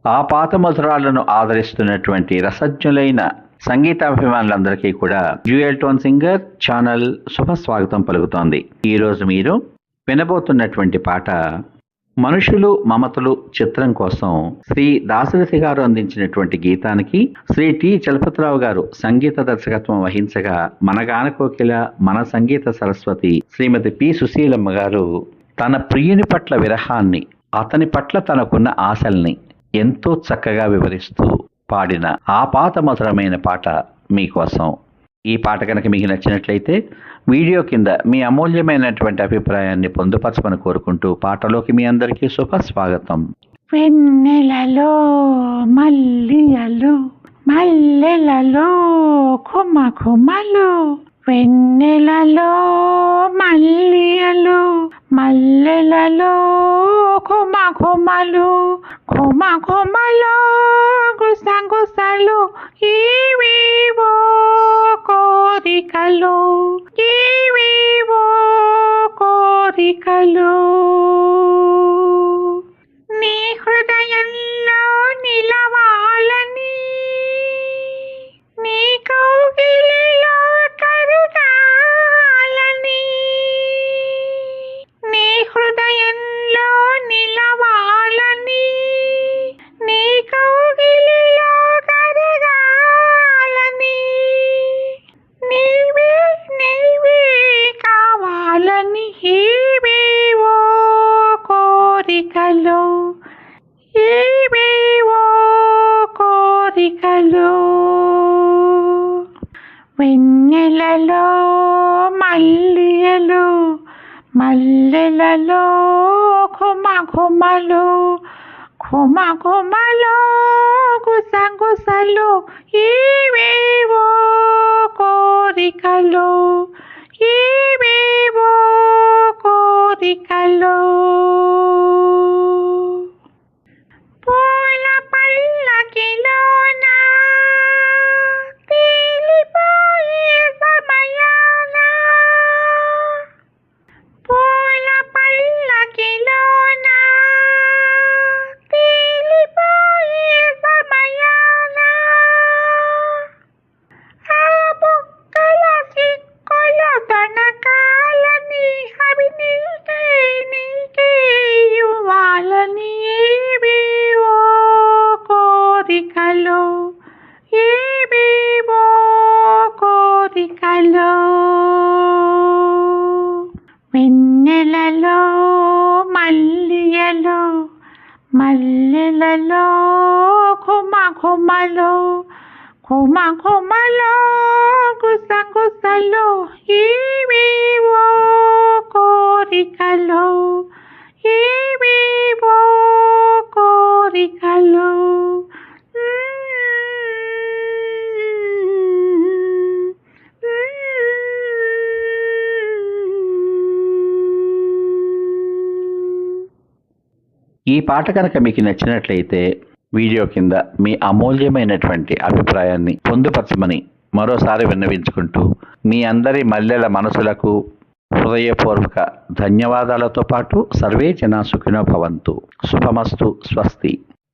ఆ పాత మధురాలను ఆదరిస్తున్నటువంటి రసజ్ఞులైన సంగీతాభిమానులందరికీ కూడా డ్యూయల్ టోన్ సింగర్ ఛానల్ శుభస్వాగతం పలుకుతోంది. ఈరోజు మీరు వినబోతున్నటువంటి పాట మనుషులు మమతలు చిత్రం కోసం శ్రీ దాశరథి గారు అందించినటువంటి గీతానికి శ్రీ టి చలపతిరావు గారు సంగీత దర్శకత్వం వహించగా మన గాన కోకిల మన సంగీత సరస్వతి శ్రీమతి పి సుశీలమ్మ గారు తన ప్రియుని పట్ల విరహాన్ని, అతని పట్ల తనకున్న ఆశల్ని ఎంతో చక్కగా వివరిస్తూ పాడిన ఆ పాత మధురమైన పాట మీకోసం. ఈ పాట కనుక మీకు నచ్చినట్లయితే వీడియో కింద మీ అమూల్యమైనటువంటి అభిప్రాయాన్ని పొందుపరచమని కోరుకుంటూ పాటలోకి మీ అందరికీ శుభ స్వాగతం. వెన్నెలలో మల్లియలు మల్లెలలో కొమ్మ కొమ్మలు, వెన్నెలలో మల్లియలు మల్లెలలో కొమ్మ కొమ్మలు, కొమ్మ కొమ్మలో గుసగుసలు ఇవివో కోరికలు, ఇవివో కోరికలు. నీ హృదయంలో నిలవాలని, నీ కౌగిలిలో కరగాలని, నీ హృదయంలో నిలవాలని, నీ కౌగిలిలో కరగాలని, నీవే నీవే కావాలని ఇవేవో కోరికలు, ఇవేవో కోరికలు. వెన్నెలలో మల్లియలు మల్లెలలో కొమ్మ కొమ్మలు, కొమ్మ కొమ్మలో గుసగుసలు ఇవేవో కోరికలు, ఇవేవో కోరికలు. పూల పల్లకిలోన తేలిపోయే సమయాన, పూల పల్లకిలోన తేలిపోయే సమయాన, ఆ బుక్కల సిక్కుల తనకాలని అవి నీకే నీకే ఇవ్వాలని ఇవేవో కోరికలు, ఇవేవో కోరికలు. వెన్నెలలో మల్లియలు మల్లెలలో కొమ్మ కొమ్మలు, కొమ్మ కొమ్మలో గుసగుసలు ఇవేవో కోరికలు, ఇవేవో కోరికలు. ఈ పాట కనుక మీకు నచ్చినట్లయితే వీడియో కింద మీ అమూల్యమైనటువంటి అభిప్రాయాన్ని పొందుపరచమని మరోసారి విన్నవించుకుంటూ మీ అందరి మల్లెల మనసులకు హృదయపూర్వక ధన్యవాదాలతో పాటు సర్వే జనా సుఖినో భవంతు. శుభమస్తు. స్వస్తి.